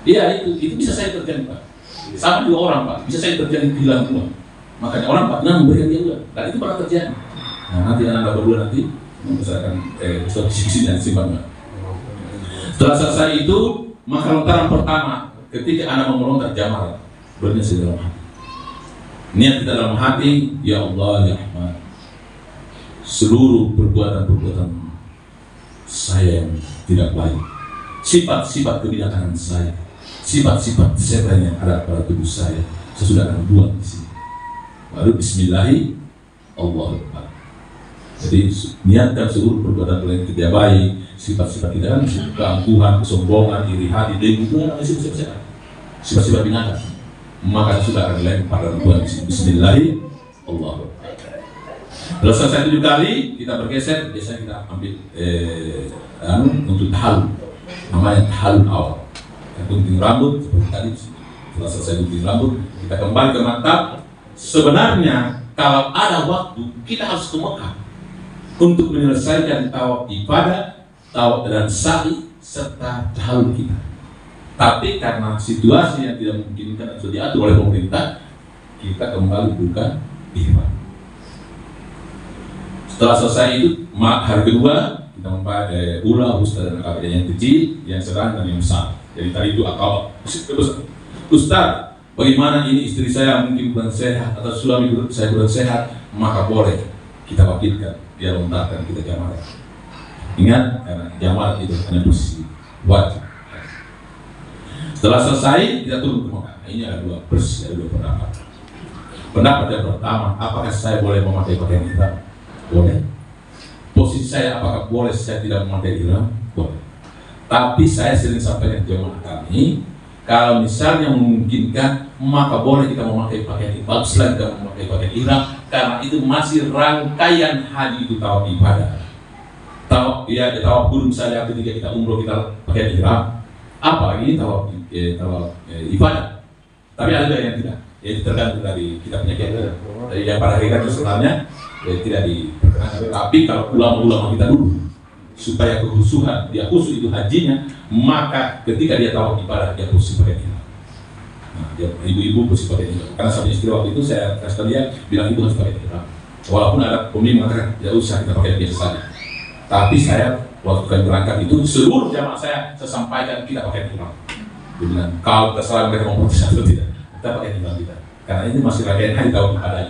Iya itu bisa saya terjadi, Pak. Sama juga orang, Pak. Bisa saya terjadi hilang uang. Makanya orang Pak dengan memberikan dia uang. Dan itu pernah terjadi. Nah, nanti anak berdua nanti membesarkan sisi dan sifatnya. Setelah selesai itu, maka lontaran pertama ketika Anda mau melontar jamarat, berniat dalam hati. Niat kita dalam hati, ya Allah, ya Rahman, seluruh perbuatan-perbuatan saya yang tidak baik, sifat-sifat kebidakan saya, sifat-sifat setan yang ada pada tubuh saya sudah akan buang di sini. Baru Bismillahi, Allah Akbar. Jadi niatkan seluruh perbuatan yang tidak baik, sifat-sifat kita kan keangkuhan, kesombongan, iri hati, dengki itu kan sifat-sifat binatang. Maka sudah akan dilempar pada Tuhan. Bismillahi, Allah. Kalau selesai 7 kali kita bergeser, biasanya kita ambil untuk tahalul, namanya tahalul awal. Gunting rambut seperti tadi. Setelah selesai gunting rambut, kita kembali ke maktab. Sebenarnya kalau ada waktu kita harus ke Mekah untuk menyelesaikan tawaf ibadah, tawaf dan sa'i serta tahalul kita. Tapi karena situasi yang tidak memungkinkan atau diatur oleh pemerintah, kita kembali buka ihram. Setelah selesai itu, hari kedua kita memakai ula, ustaz dan akabah yang kecil, yang sedang dan yang besar. Jadi tadi itu akabah. Ustaz, bagaimana ini istri saya mungkin kurang sehat atau suami saya kurang sehat, maka boleh kita wakilkan dia lontarkan kita jamarat. Ingat, karena jamarat itu hanya posisi wajib. Setelah selesai kita turun ke Mekah. Ini ada dua pendapat. Pendapat yang pertama, apakah saya boleh memakai pakaian hitam? Boleh. Posisi saya apakah boleh saya tidak memakai ihram? Boleh. Tapi saya sering sampaikan jemaah kami, kalau misalnya memungkinkan, maka boleh kita memakai pakaian hitam selain kita memakai pakaian ihram, karena itu masih rangkaian haji itu tawaf ibadah. Tawaf kudum misalnya ketika kita umroh kita pakai ihram. Apa ini tawaf ibadah? Tapi ada juga yang tidak. Itu tergantung dari kita punya kiai. Yang pada hakikatnya sebenarnya tidak diperkenankan. Tapi kalau ulama-ulama kita dulu supaya kehusuhan dia khusus itu hajinya, maka ketika dia tawaf ibadah dia khusus pakai ihram. Nah, dia ibu-ibu khusus pakai ihram. Karena sampai istri waktu itu saya kasih dia bilang itu harus pakai ihram. Walaupun ada pemimpin mengatakan tidak usah kita pakai biasa saja. Tapi saya waktu kami berangkat itu seluruh jamaah saya sampaikan kita pakai ihram. Dia bilang kalau terserah mereka mau protes atau tidak, kita pakai ihram kita. Karena ini masih rangkaian hari tahun ibadah.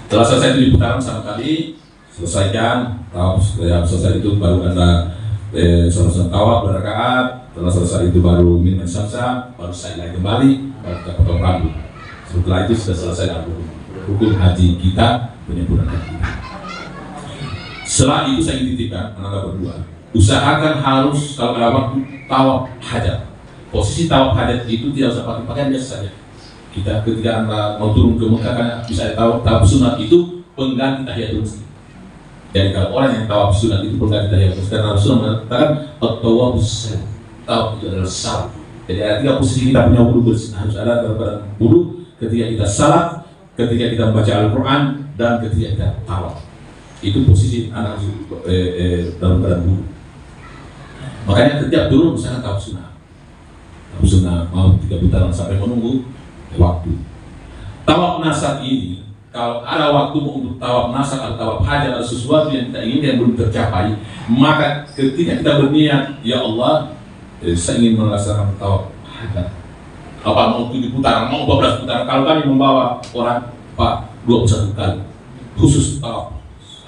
Setelah selesai 7 putaran sama kali, selesaikan tawaf. Selesai itu baru Anda selesai tawaf berrakaat. Setelah selesai itu baru minum samsam, baru sa'i lagi kembali, baru kita potong rambut. Setelah itu sudah selesai hukum haji kita, penyempurnaan haji. Setelah itu saya titipkan Anda berdua, usahakan harus kalau ada waktu tawaf hajat. Posisi tawaf hajat itu tidak usah pakai pakaian biasa saja. Kita ketika Anda mau turun ke Mekah kan bisa tawaf sunat itu pengganti tahiyatul masjid. Jadi kalau orang yang tawaf sunat itu pengganti tahiyatul masjid, karena Rasulullah mengatakan at-tawafus salat, tawaf itu adalah salat. Jadi ada tiga posisi kita punya wudu bersih, harus ada dalam wudu ketika kita salat, ketika kita membaca Al-Quran, dan ketika kita tawaf. Itu posisi anak dalam keadaan wudu. Makanya setiap turun misalnya tawaf sunnah, mau 3 putaran sampai menunggu waktu. Tawaf nasar ini, kalau ada waktu untuk tawaf nasar atau tawaf hajat atau sesuatu yang kita ingin yang belum tercapai, maka ketika kita berniat, ya Allah, saya ingin melaksanakan tawaf hajat. Apa mau 7 putaran, mau 12 putaran? Kalau kami membawa orang, Pak, 21 kali khusus tawaf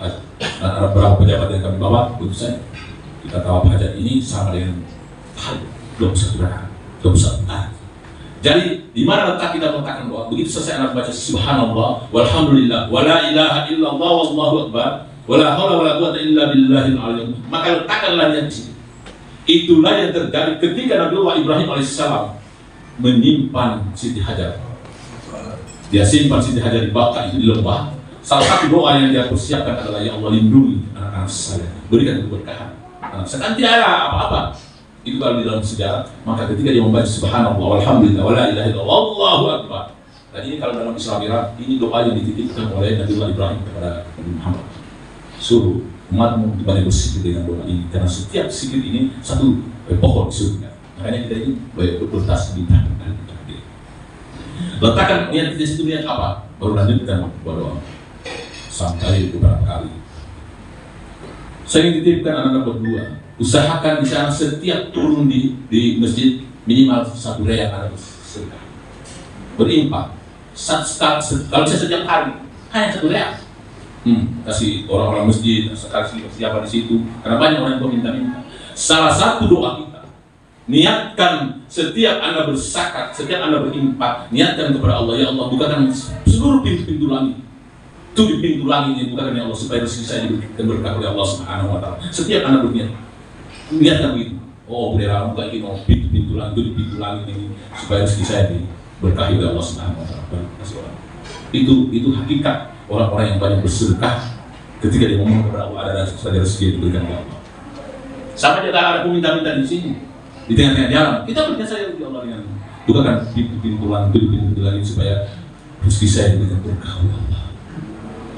hajat. Dan ada berapa pejabat yang kami bawa, putusan kita tawaf hajat ini sama dengan 21 rakaat, 21 putaran. Jadi di mana letak kita meletakkan doa? Begitu selesai anak baca subhanallah walhamdulillah wala ilaha illallah wallahu akbar wala haula wala quwwata illa billahil aliyyil, maka letakkanlah dia di sini. Itulah yang terjadi ketika Nabiullah Ibrahim alaihissalam menyimpan Siti Hajar. Dia simpan Siti Hajar di Baka itu di lembah. Salah satu doa yang dia persiapkan adalah, ya Allah, lindungi anak-anak saya, berikan keberkahan. Sekarang tidak ada apa-apa. Itu kalau di dalam sejarah, maka ketika dia membaca subhanallah walhamdulillah wala ilaha illallah wallahu akbar. Dan ini kalau dalam Islam ini doa yang dititipkan oleh Nabiullah Ibrahim kepada Nabi Muhammad. Suruh umatmu dibantu bersikir dengan doa ini, karena setiap sikir ini satu pohon di surga. Makanya kita ini bertas di tangan. Letakkan niat kita situ, niat apa? Baru lanjutkan berdoa sampai beberapa kali. Saya ingin titipkan anak-anak berdua, usahakan di sana setiap turun di masjid minimal 1 real ada sedekah berimpak. Kalau bisa setiap hari hanya 1 real, kasih orang-orang masjid, kasih siapa di situ, karena banyak orang yang minta-minta. Salah satu doa kita, niatkan setiap Anda berzakat, setiap Anda berimpak, niatkan kepada Allah, ya Allah, bukakan seluruh pintu-pintu langit. 7 pintu langit ini bukakan, ya Allah, supaya rezeki saya diberikan berkah oleh Allah Subhanahu wa Ta'ala. Setiap Anda berniat, niatkan begitu. Oh, bendera buka ini, pintu langit, 7 pintu langit ini supaya rezeki saya diberkahi oleh Allah Subhanahu wa Ta'ala. Itu hakikat orang-orang yang banyak bersedekah ketika dia ngomong kepada Allah, ada saja rezeki yang diberikan oleh Allah. Sampai dia ada minta-minta di sini, di tengah-tengah jalan, kita berniat saja ya Allah dengan bukakan pintu-pintu langit, 7 pintu langit supaya rezeki saya diberikan berkah oleh Allah.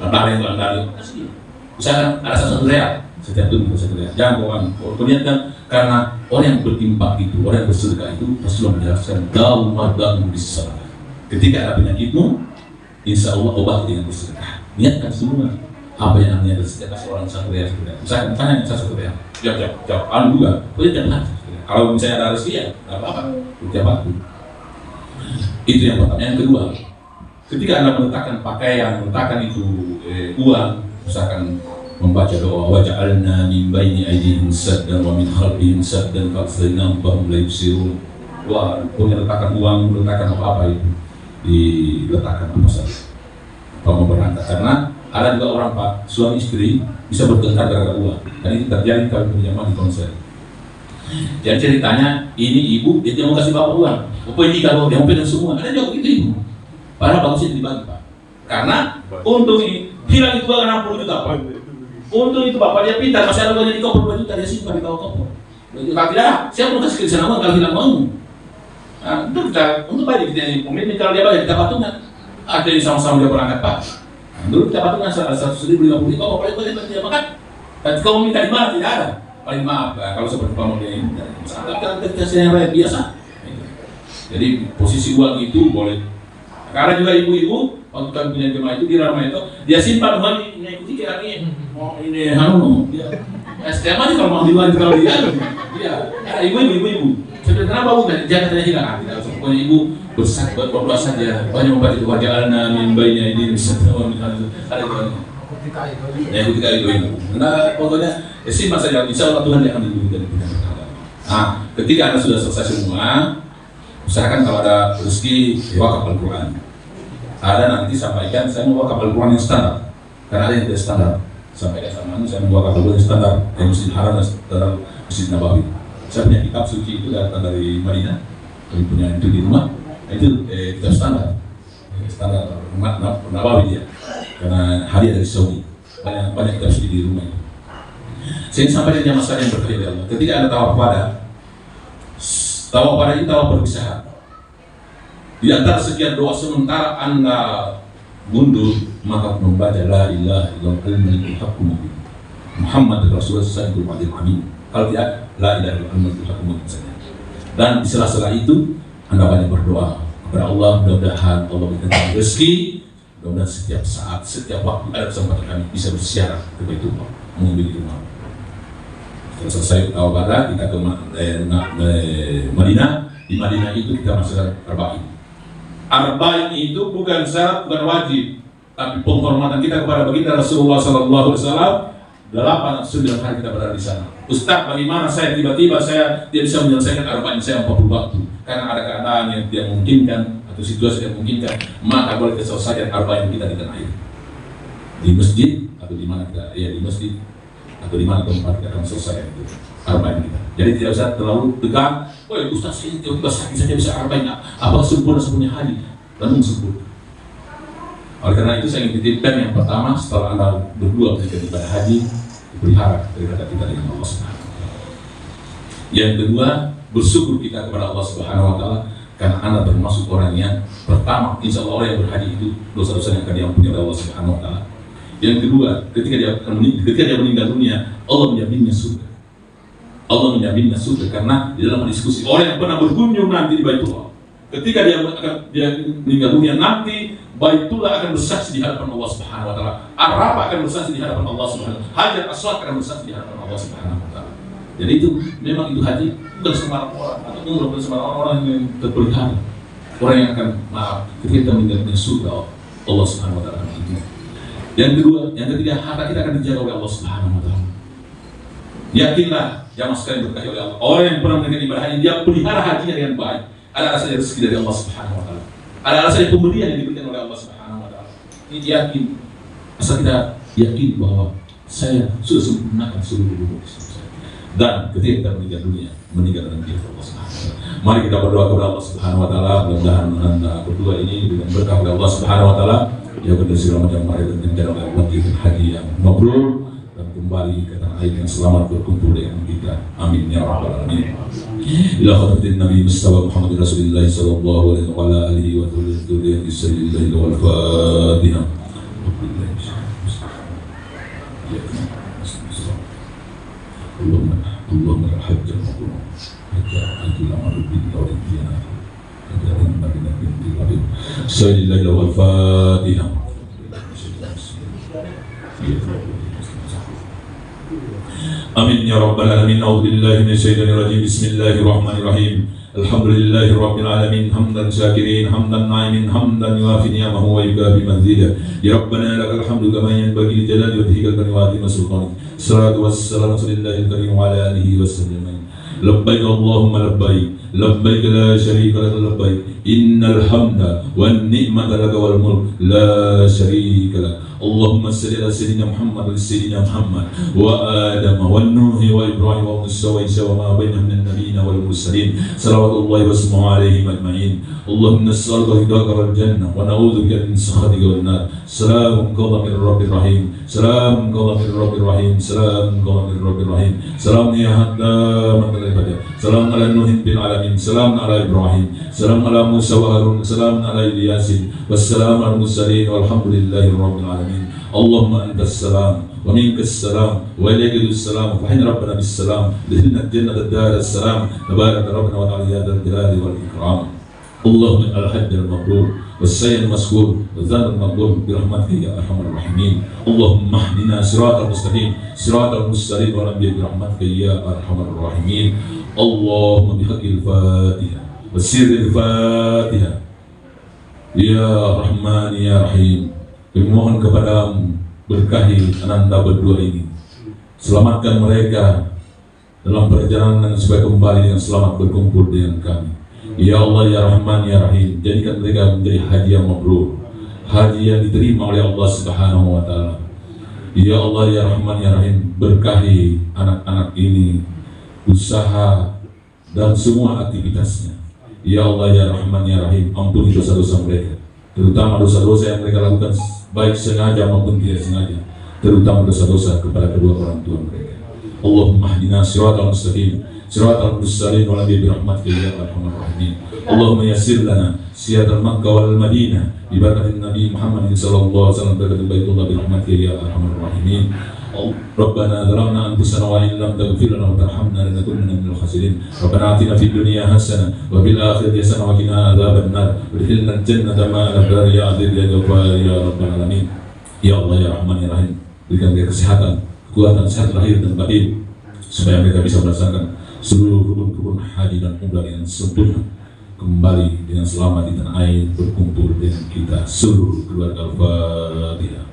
Ada yang dari kasih, misalkan ada 1 real setiap turun ke 1 real, jangan berniatkan, karena orang yang berimpak itu, orang yang bersedekah itu, Rasulullah menjelaskan daun bisa. Ketika ada penyakitmu, insya Allah obat dengan bersedekah. Niatkan semua apa yang namanya bersedekah, seorang 1 real. Misalkan tanya 1 real, jawab juga, boleh jangan. Kalau misalnya ada rezeki ya, nggak apa-apa, tiap waktu. Itu yang pertama. Yang kedua, ketika Anda meletakkan pakaian, meletakkan itu uang, misalkan membaca doa waja'alna min baini aydihim saddan wa min khalfihim saddan fa'aghaynahum fahum la yubsirun. Wah, punya letakkan uang, letakkan apa-apa itu, diletakkan apa saja. Kalau mau berangkat, karena ada juga orang, Pak, suami istri bisa bertengkar gara-gara uang. Dan ini terjadi kalau pinjaman di konser. Jadi ceritanya, ini ibu dia mau kasih bapak uang, bapak ini kalau dia mau pegang semua, ada juga begitu ibu. Padahal bagusnya dibagi, Pak. Karena untung ini hilang itu 60 juta, Pak. Untung itu bapak dia pintar, masih ada uangnya di koper 2 juta, dia simpan di koper. Kalau tidak, siapa mau kasih ke sana uang kalau hilang uang? Nah, itu kita untuk bagi kita ini pemimpin, kalau dia bagi kita patungan. Ada yang sama-sama dia berangkat, Pak. Nah, dulu kita patungan 150 juta, paling banyak dia makan. Dan kalau minta di mana tidak ada. Paling maaf, kalau seperti kamu dia ini, sangat kasih yang rakyat biasa. Jadi posisi uang itu boleh. Karena juga ibu-ibu waktu kami punya jemaah itu di rumah itu, dia simpan uang ini ikuti kayak ini, oh ini dia setiap hari kalau mau diuang kalau dia, ada ibu-ibu. Sudah kenapa bukan jangan tanya hilang? Tidak usah, pokoknya ibu berdoa saja, banyak membaca doa waja'alna min baini aydihim saddan wa min khalfihim. Ada doanya. ketika itu. Nah, pokoknya simak saja, insya Allah Tuhan yang akan dilindungi dari penyakit agama. Nah, ketika Anda sudah selesai semua, usahakan kalau ada rezeki wakaf Al-Quran. Ada nanti sampaikan, saya mau wakaf Al-Quran yang standar, karena ada yang tidak standar. Sampaikan sama saya mau wakaf Al-Quran yang standar, yang Masjid Haram dan standar Masjid Nabawi. Saya punya kitab suci itu datang dari Madinah, kami punya itu di rumah, itu kitab standar Nabawi dia, karena hadiah dari Saudi, banyak kitab suci di rumah itu. Saya sampai dengan masalah yang berkaitan dengan Allah. Ketika Anda tawaf pada ini tawaf berpisah. Di antara sekian doa sementara Anda mundur, maka membaca la ilaha illallah Muhammad Rasulullah sallallahu alaihi wasallam. Kalau tidak, la ilaha illallah saja. Dan di sela-sela itu Anda banyak berdoa kepada Allah, mudah-mudahan Allah berikan rezeki, mudah-mudahan setiap saat, setiap waktu ada kesempatan kami bisa bersiarah ke Baitullah, mengunjungi rumah. Setelah selesai tawaf kita ke Madinah. Di Madinah itu kita melaksanakan arba'in. Arba'in itu bukan syarat, bukan wajib, tapi penghormatan kita kepada baginda Rasulullah sallallahu alaihi wasallam. 8-9 hari kita berada di sana. Ustaz, bagaimana saya tiba-tiba saya tidak bisa menyelesaikan arba'in saya 40 waktu karena ada keadaan yang tidak memungkinkan atau situasi yang memungkinkan, maka boleh kita selesaikan arba'in kita di tanah air, di masjid atau di mana kita, ya di masjid atau di mana tempat kita akan selesaikan itu arba'in kita. Jadi tidak usah terlalu tegang. Woi Ustaz, ini tiba-tiba sakit saja bisa arba'in, apa sempurna haji? Lalu sempurna. Oleh karena itu saya ingin titipkan yang pertama, setelah Anda berdua ketika ibadah haji, pelihara daripada kita dengan Allah Subhanahu wa Ta'ala. Yang kedua, bersyukur kita kepada Allah Subhanahu wa Ta'ala karena Anda termasuk orang yang pertama, insya Allah orang yang berhaji itu dosa-dosa yang akan diampuni oleh Allah Subhanahu wa Ta'ala. Yang kedua, ketika dia meninggal dunia, Allah menjaminnya surga. Allah menjaminnya surga karena di dalam diskusi orang yang pernah berkunjung nanti di Baitullah, ketika dia meninggal dunia nanti, Baitullah akan bersaksi di hadapan Allah Subhanahu wa Ta'ala. Arafah akan bersaksi di hadapan Allah Subhanahu wa Ta'ala. Hajar Aswad akan bersaksi di hadapan Allah Subhanahu wa Ta'ala. Jadi itu memang itu haji bukan sembarang orang atau umrah bukan sembarang orang yang terpelihara. Orang yang akan ketika kita meninggal dunia surga Allah Subhanahu wa Ta'ala. Yang kedua, yang ketiga, harta kita akan dijaga oleh Allah Subhanahu wa Ta'ala. Yakinlah, jamaah sekalian berkahi oleh Allah. Orang yang pernah menunaikan ibadah haji, dia pelihara hajinya dengan baik. Ada alasan rezeki dari Allah Subhanahu wa Ta'ala. Ada alasan pemberian yang diberikan oleh Allah Subhanahu wa Ta'ala. Ini yakin. Asal kita yakin bahwa saya sudah sempurnakan seluruh hidup saya. Dan ketika kita meninggal dunia, meninggal dalam diri Allah Subhanahu wa Ta'ala. Mari kita berdoa kepada Allah Subhanahu wa Ta'ala. Mudah-mudahan Anda berdua ini dengan berkah oleh Allah Subhanahu wa Ta'ala. Ya pada segala macam mari dan rencana wajib haji yang mabrur dan kembali ke tanah air yang selamat berkumpul dengan kita. Amin ya rabbal alamin. Ila khadratin Nabi Mustafa Muhammad Rasulullah sallallahu alaihi wa alihi wa dhurriyyati sallallahu wal Fatihah. Allahumma al-hajj al-mabrur. Hajj al-mabrur bil tawfiq. Sallallahu wal Fatihah. Amin ya rabbal alamin. A'udzubillahi minasyaitonir rajim. Bismillahirrahmanirrahim. Alhamdulillahi rabbil alamin. Hamdan syakirin, hamdan na'imin, hamdan yuafi ni'amahu wa yukafi mazidah. Ya rabbana lakal hamdu kama yanbaghi li jalali wajhika wa azimi sultanik. Salatu wassalamu alallahil karim wa ala alihi wasallam. Labbaik Allahumma labbaik. Labbaik la syarika laka labbaik. Innal hamda wan ni'mata laka wal mulk la syarika lak. Allahumma salli ala sayyidina Muhammad wa sayyidina Muhammad wa Adam wa Nuh wa Ibrahim wa Musa wa Isa wa ma bainahum min nabiyyin wal mursalin. Salawatullahi wa salamuhu alaihim ajma'in. Allahumma nas'aluka ridhaka wal jannah wa na'udzubika min sakhatika wan nar. Salamun qawlan min rabbir rahim. Salamun qawlan min rabbir rahim. Salamun qawlan min rabbir rahim. Salam ya hadda man ibadah. Salam ala Nuhin bin alamin. Salam ala Ibrahim. Salam ala Musa wa Harun. Salam ala Ilyasin. Wassalamu ala mursalin walhamdulillahi rabbil alamin. Allahumma antas salam wa minkas salam wa ilayka salam wa hin rabbana bis salam lihna jannata dar salam tabarak rabbana wa ta'ala ya dzal jalali wal ikram. Allahumma al-hajj al-mabrur was-sa'i al-maskur wa dzal al-maqbul bi rahmatika ya arhamar rahimin. Allahumma ihdina siratal mustaqim siratal mustaqim wa bi rahmatika ya arhamar rahimin. Allahumma bi haqqil Fatihah wa sirril Fatihah ya Rahman ya Rahim. Kami mohon kepadamu berkahi ananda berdua ini. Selamatkan mereka dalam perjalanan supaya kembali dengan selamat berkumpul dengan kami. Ya Allah ya Rahman ya Rahim, jadikan mereka menjadi haji yang mabrur, haji yang diterima oleh Allah Subhanahu wa Ta'ala. Ya Allah ya Rahman ya Rahim, berkahi anak-anak ini, usaha dan semua aktivitasnya. Ya Allah ya Rahman ya Rahim, ampuni dosa-dosa mereka, terutama dosa-dosa yang mereka lakukan baik sengaja maupun tidak sengaja, terutama dosa-dosa kepada kedua orang tua mereka. Allahumma hdina siratal mustaqim siratal mustaqim wa nabi birahmatika ya arhamar rahimin. Allahumma yassir lana siyatal Makkah wal Madinah bi barakatin Nabi Muhammad sallallahu alaihi wasallam berkat Baitullah birahmatika ya arhamar rahimin. Rabbana zalamna anfusana wa in lam taghfir lana wa tarhamna lanakunanna minal khasirin. Rabbana atina fid dunya hasanah wa fil akhirati hasanah wa qina adzaban nar. Adkhilna al-jannata ma'al abrar ya aziz ya ghaffar ya rabbal alamin. Ya Allah ya Rahman ya Rahim, berikan mereka kesehatan, kekuatan sehat lahir dan batin, supaya mereka bisa melaksanakan seluruh rukun-rukun haji dan umrah yang sempurna, kembali dengan selamat di tanah air, berkumpul dengan kita seluruh keluarga. Al-Fatihah.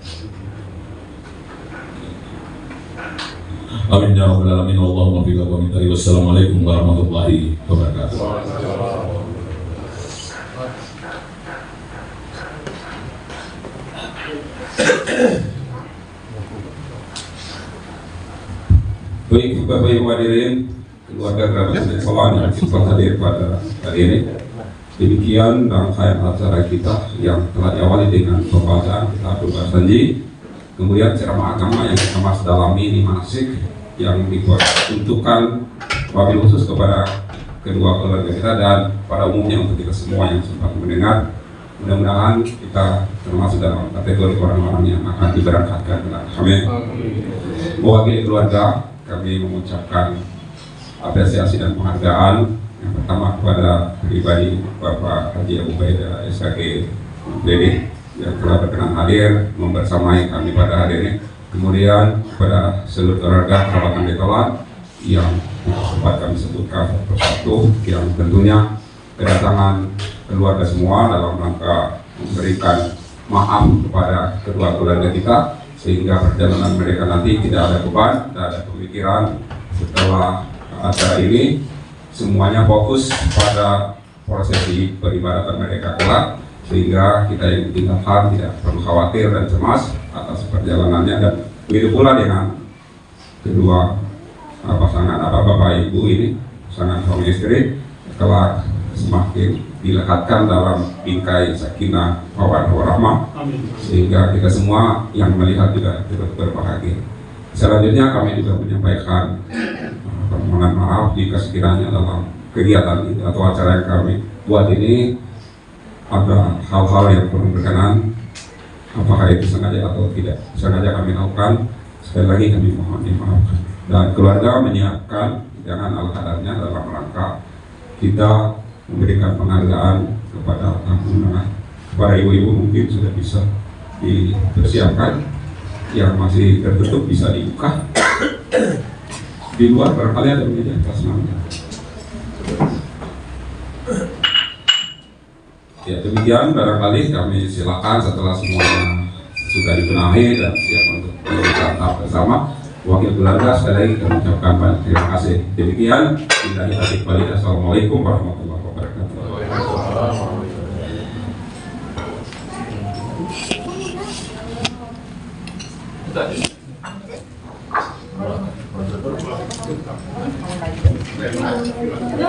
Amin ya rabbal alamin. Allahumma fiqa wa min tari. Wassalamualaikum warahmatullahi wabarakatuh. Baik, Bapak Ibu hadirin, keluarga kerabat sekalian yang sempat hadir pada hari ini. Demikian rangkaian acara kita yang telah diawali dengan pembacaan kitab Al-Sanji, kemudian ceramah agama yang kita masih dalami di manasik yang diperuntukkan wabil khusus kepada kedua keluarga kita dan pada umumnya untuk kita semua yang sempat mendengar. Mudah-mudahan kita termasuk dalam kategori orang-orang yang akan diberangkatkan dengan kami. Mewakili keluarga, kami mengucapkan apresiasi dan penghargaan yang pertama kepada pribadi Bapak Haji Abu Ubaidah SHG BD yang telah berkenan hadir membersamai kami pada hari ini. Kemudian kepada seluruh keluarga kerabat Betolan yang sempat kami sebutkan persatu, yang tentunya kedatangan keluarga semua dalam rangka memberikan maaf kepada kedua keluarga kita, sehingga perjalanan mereka nanti tidak ada beban, tidak ada pemikiran setelah acara ini, semuanya fokus pada prosesi peribadatan mereka kelak, sehingga kita yang ditinggalkan tidak perlu khawatir dan cemas atas perjalanannya. Dan begitu pula dengan kedua pasangan bapak ibu ini, pasangan suami istri, telah semakin dilekatkan dalam bingkai sakinah mawaddah warahmah, sehingga kita semua yang melihat juga turut berbahagia. Selanjutnya kami juga menyampaikan permohonan maaf jika sekiranya dalam kegiatan ini atau acara yang kami buat ini ada hal-hal yang kurang berkenan, apakah itu sengaja atau tidak sengaja kami lakukan. Sekali lagi kami mohon dimaafkan, dan keluarga menyiapkan jangan ala kadarnya dalam rangka kita memberikan penghargaan kepada tamu undangan. Kepada ibu-ibu mungkin sudah bisa dipersiapkan, yang masih tertutup bisa dibuka. Di luar barangkali ada meja atas nama. Ya, demikian barangkali kami silakan setelah semuanya sudah dibenahi dan siap untuk kita bersama. Wakil keluarga sekali lagi kami ucapkan banyak terima kasih. Demikian, billahi taufiq wal hidayah. Assalamualaikum warahmatullahi wabarakatuh. Ya.